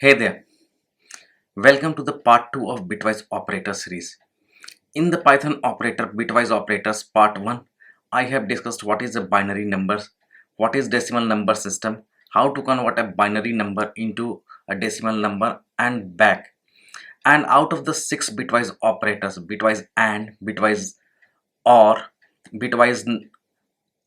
Hey there, welcome to the part 2 of Bitwise Operator series. In the Python operator Bitwise Operators part 1, I have discussed what is a binary numbers, what is decimal number system, how to convert a binary number into a decimal number and back. And out of the 6 Bitwise operators, Bitwise AND, Bitwise OR, Bitwise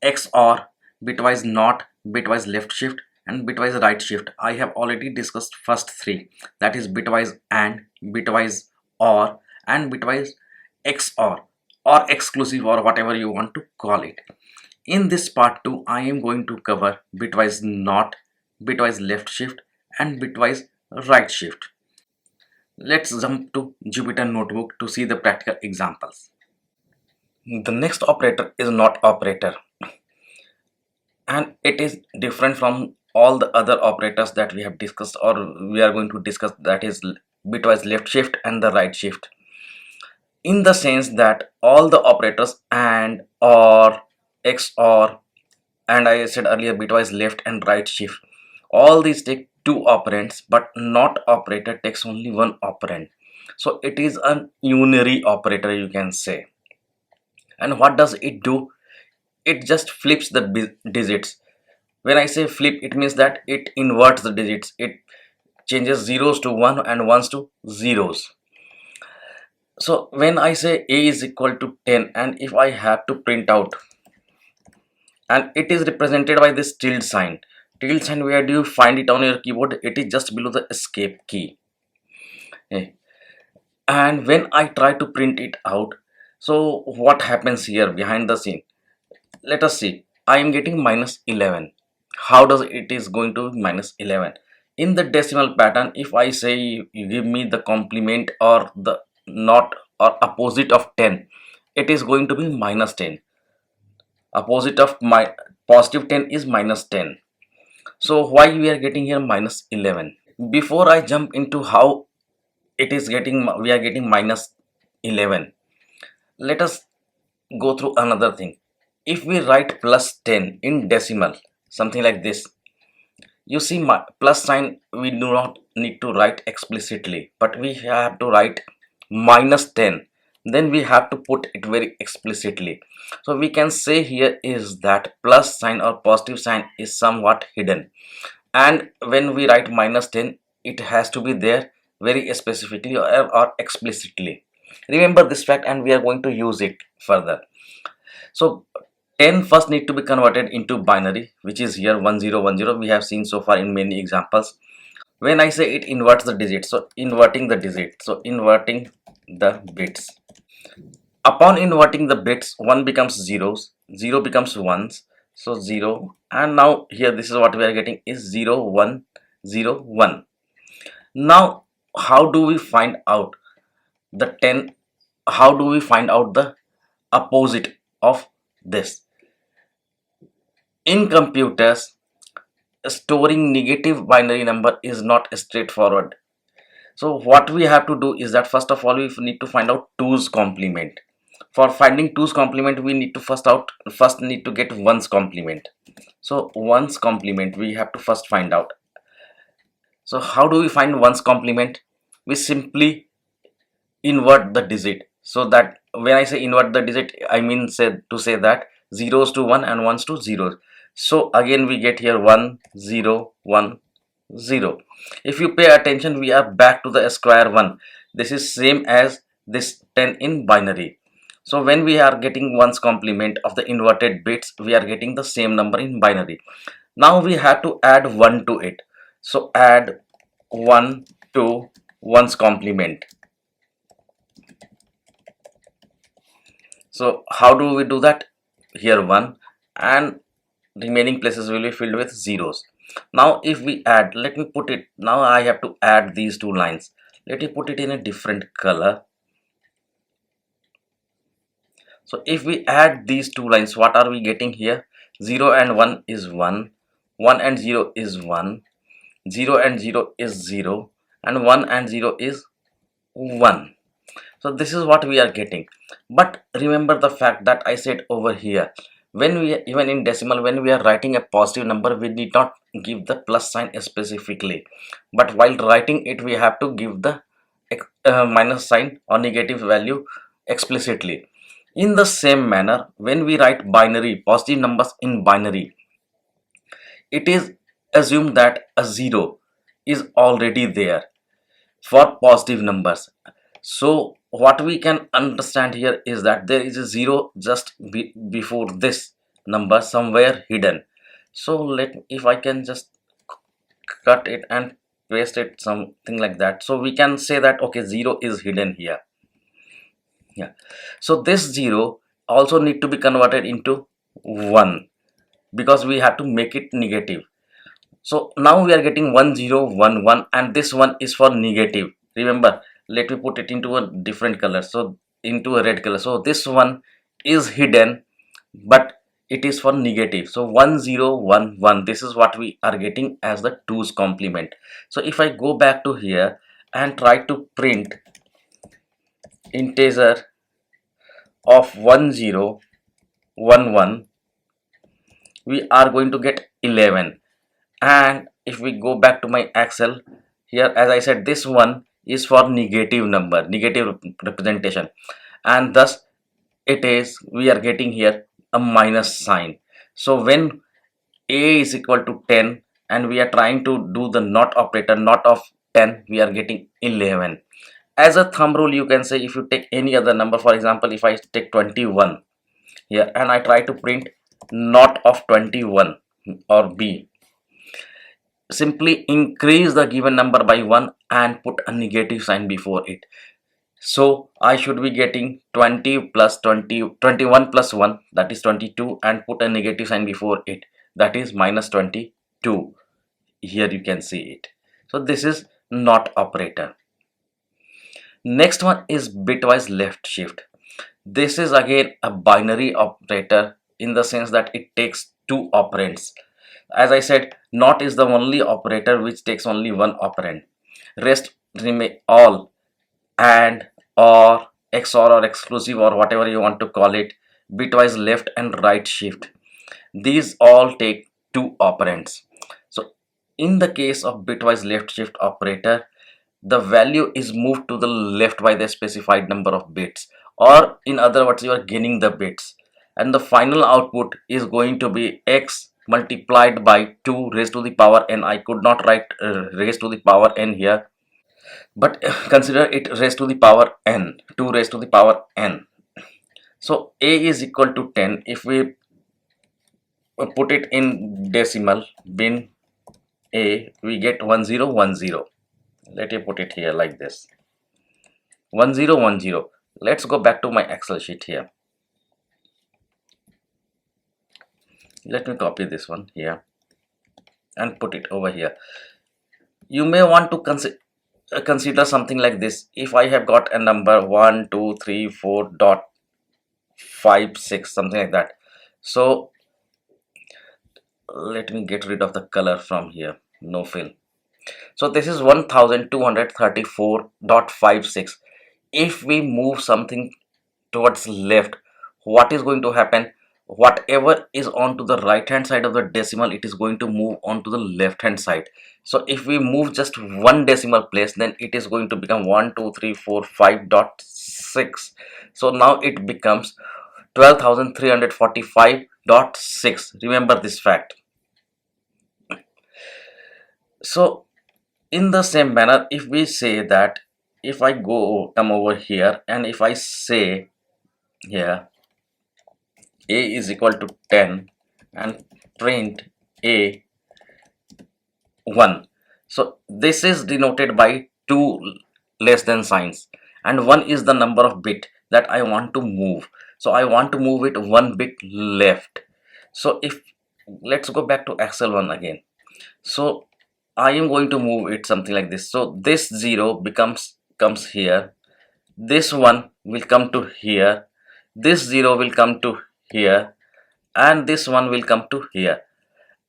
XOR, Bitwise NOT, Bitwise left shift and Bitwise right shift. I have already discussed first three, that is Bitwise AND, Bitwise OR and Bitwise XOR or exclusive or whatever you want to call it. In this part 2, I am going to cover Bitwise NOT, Bitwise left shift and Bitwise right shift. Let's jump to Jupyter Notebook to see the practical examples. The next operator is NOT operator, and it is different from all the other operators that we have discussed or we are going to discuss, that is bitwise left shift and the right shift, in the sense that all the operators and or XOR and I said earlier bitwise left and right shift, all these take two operands, but not operator takes only one operand. So it is a unary operator, you can say. And what does it do? It just flips the digits. When I say flip, it means that it inverts the digits. It changes zeros to 1 and ones to zeros. So when I say a is equal to 10, and if I have to print out, and it is represented by this tilde sign. Tilde sign, where do you find it on your keyboard? It is just below the escape key. Okay. And when I try to print it out, so what happens here behind the scene? Let us see. I am getting minus 11. How does it is going to minus 11? In the decimal pattern, if I say you give me the complement or the not or opposite of 10, it is going to be minus 10. Opposite of my positive 10 is minus 10. So why we are getting here minus 11? Before I jump into how it is getting, we are getting minus 11, let us go through another thing. If we write plus 10 in decimal, something like this, you see my plus sign, we do not need to write explicitly, but we have to write minus 10. Then we have to put it very explicitly. So we can say here is that plus sign or positive sign is somewhat hidden. And when we write minus 10, it has to be there very specifically or explicitly. Remember this fact and we are going to use it further. So 10 first need to be converted into binary, which is here 1010. We have seen so far in many examples. When I say it inverts the digit, so inverting the digit, so inverting the bits. Upon inverting the bits, 1 becomes zeros, 0 becomes ones, so 0, and now here this is what we are getting is 0 1 0 1. Now how do we find out the 10? How do we find out the opposite of this? In computers, storing negative binary number is not straightforward. So what we have to do is that first of all we need to find out 2's complement. For finding 2's complement, we need to first need to get 1's complement. So 1's complement we have to first find out. So how do we find 1's complement? We simply invert the digit. So that when I say invert the digit, I mean to say that zeros to 1 and ones to zeros. So again we get here 1 0 1 0. If you pay attention, we are back to the square 1. This is same as this 10 in binary. So when we are getting 1's complement of the inverted bits, we are getting the same number in binary. Now we have to add 1 to it. So add 1 to 1's complement. So how do we do that? Here 1 and remaining places will be filled with zeros. Now if we add, let me put it, now I have to add these two lines. Let me put it in a different color. So if we add these two lines, what are we getting here? 0 and 1 is 1, 1 and 0 is 1, 0 and 0 is 0, and 1 and 0 is 1. So this is what we are getting. But remember the fact that I said over here, when we, even in decimal, when we are writing a positive number, we need not give the plus sign specifically, but while writing it we have to give the minus sign or negative value explicitly. In the same manner, when we write binary positive numbers in binary, it is assumed that a zero is already there for positive numbers. So what we can understand here is that there is a zero just before this number somewhere hidden. So let, if I can just cut it and paste it something like that, so we can say that okay, zero is hidden here. Yeah, so this zero also need to be converted into 1 because we have to make it negative. So now we are getting 1011, and this one is for negative. Remember, let me put it into a different color, so into a red color. So this one is hidden, but it is for negative. So 1011, this is what we are getting as the 2's complement. So if I go back to here and try to print integer of 1011, we are going to get 11. And if we go back to my Excel here, as I said, this one is for negative number, negative representation, and thus it is, we are getting here a minus sign. So when a is equal to 10 and we are trying to do the not operator, not of 10, we are getting 11. As a thumb rule, you can say, if you take any other number, for example, if I take 21 here and I try to print not of 21 or b, simply increase the given number by 1 and put a negative sign before it. So I should be getting 20 plus 20, 21 plus 1, that is 22, and put a negative sign before it, that is minus 22. Here you can see it. So this is not operator. Next one is bitwise left shift. This is again a binary operator in the sense that it takes two operands. As I said, not is the only operator which takes only one operand. Rest remain all and, or, XOR or exclusive or whatever you want to call it, bitwise left and right shift. These all take two operands. So in the case of bitwise left shift operator, the value is moved to the left by the specified number of bits, or in other words, you are gaining the bits, and the final output is going to be x multiplied by 2 raised to the power n. I could not write raised to the power n here, but consider it raised to the power n, 2 raised to the power n. So a is equal to 10. If we put it in decimal bin a, we get 1010. Let me put it here like this, 1010. Let's go back to my Excel sheet here. Let me copy this one here and put it over here. You may want to consider something like this. If I have got a number 1234.56, something like that. So let me get rid of the color from here, no fill. So this is 1234.56. If we move something towards left, what is going to happen? Whatever is on to the right hand side of the decimal, it is going to move on to the left hand side. So if we move just one decimal place, then it is going to become 12345.6. So now it becomes 12,345.6. remember this fact. So in the same manner, if we say that, if I come over here and if I say here a is equal to 10 and print a 1, so this is denoted by two less than signs, and 1 is the number of bit that I want to move. So I want to move it one bit left. So if, let's go back to Excel one again. So I am going to move it something like this. So this 0 comes here, this one will come to here, this 0 will come to here, and this one will come to here,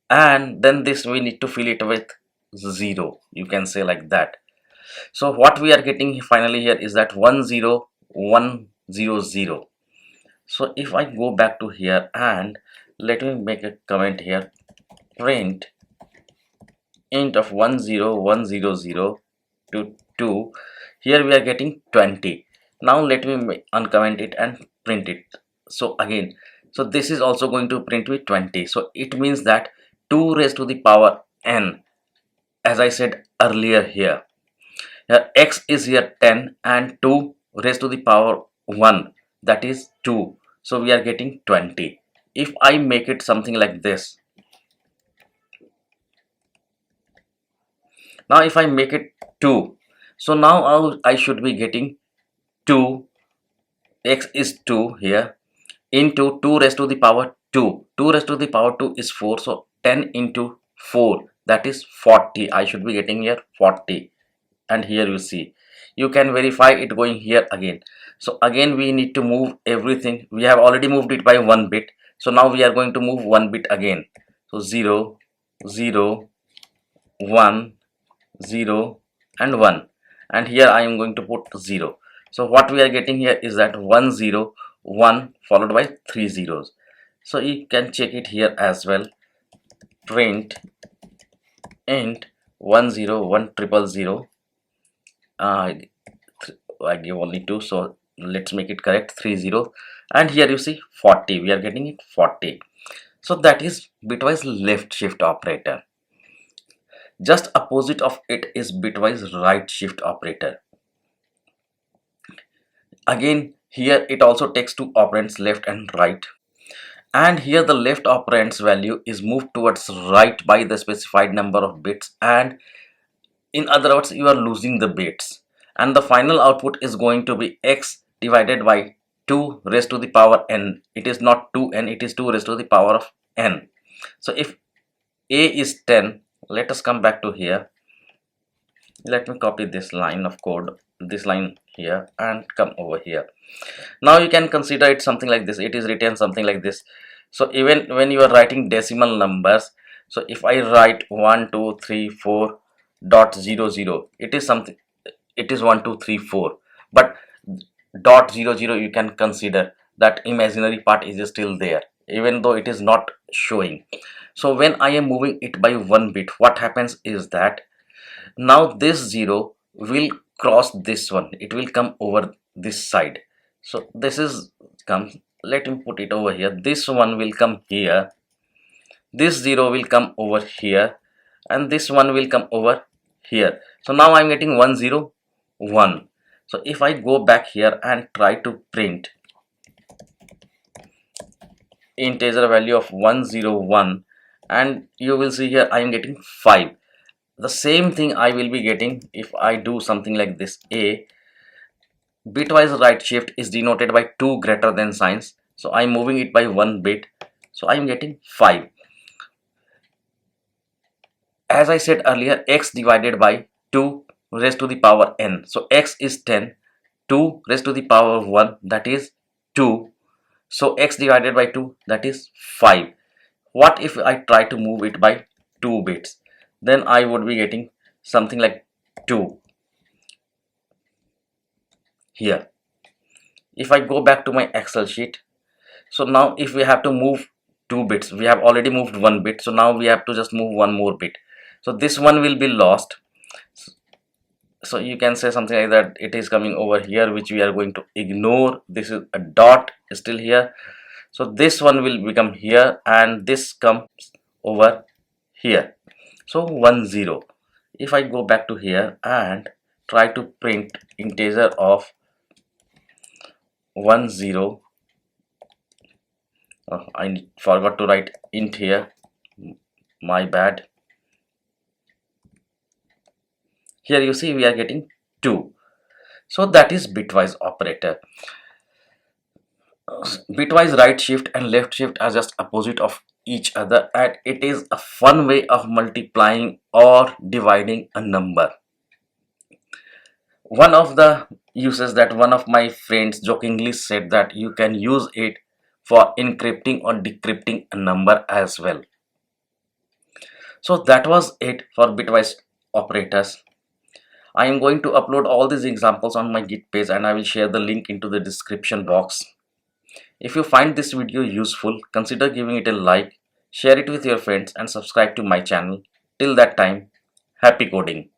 and then this we need to fill it with 0, you can say like that. So what we are getting finally here is that 10100. So if I go back to here and let me make a comment here, print int of 10100 to 2, here we are getting 20. Now let me uncomment it and print it. So again, so this is also going to print with 20. So it means that 2 raised to the power n, as I said earlier here, x is here 10 and 2 raised to the power 1, that is 2. So we are getting 20. If I make it something like this, now if I make it 2, so now I should be getting 2, x is 2 here, into 2 raised to the power 2. 2 raised to the power 2 is 4, so 10 into 4, that is 40. I should be getting here 40. And here you see, you can verify it going here again. So again we need to move everything. We have already moved it by 1 bit, so now we are going to move 1 bit again. So 0 0 1 0 and 1, and here I am going to put 0. So what we are getting here is that 1 0 1 followed by 3 zeros. So you can check it here as well, print int 101000. I give only 2, so let's make it correct, 30, and here you see 40, we are getting it 40. So that is bitwise left shift operator. Just opposite of it is bitwise right shift operator. Again here it also takes two operands, left and right, and here the left operand's value is moved towards right by the specified number of bits, and in other words you are losing the bits, and the final output is going to be x divided by 2 raised to the power n. It is not 2n, it is 2 raised to the power of n. So if a is 10, let us come back to here. Let me copy this line of code, this line here, and come over here. Now you can consider it something like this. It is written something like this. So even when you are writing decimal numbers, so if I write 1 2 3 4 dot 0 0, it is something, it is 1 2 3 4, but dot 0 0, you can consider that imaginary part is still there even though it is not showing. So when I am moving it by 1 bit, what happens is that now this 0 will cross this one, it will come over this side. So this is comes, let me put it over here, this one will come here, this 0 will come over here, and this one will come over here. So now I'm getting 101. So if I go back here and try to print integer value of 101, and you will see here I am getting 5. The same thing I will be getting if I do something like this. A bitwise right shift is denoted by 2 greater than signs, so I'm moving it by 1 bit, so I'm getting 5. As I said earlier, x divided by 2 raised to the power n, so x is 10, 2 raised to the power of 1, that is 2, so x divided by 2, that is 5. What if I try to move it by 2 bits? Then I would be getting something like 2 here. If I go back to my Excel sheet, so now if we have to move 2 bits, we have already moved 1 bit, so now we have to just move 1 more bit, so this one will be lost. So you can say something like that, it is coming over here, which we are going to ignore. This is a dot still here, so this one will become here, and this comes over here, so 10. If I go back to here and try to print integer of 10, I forgot to write int here, my bad. Here you see we are getting 2. So that is bitwise operator. Bitwise right shift and left shift are just opposite of each other, and it is a fun way of multiplying or dividing a number. One of the uses that one of my friends jokingly said that you can use it for encrypting or decrypting a number as well. So that was it for bitwise operators. I am going to upload all these examples on my Git page, and I will share the link into the description box. If you find this video useful, consider giving it a like, share it with your friends and subscribe to my channel. Till that time, happy coding.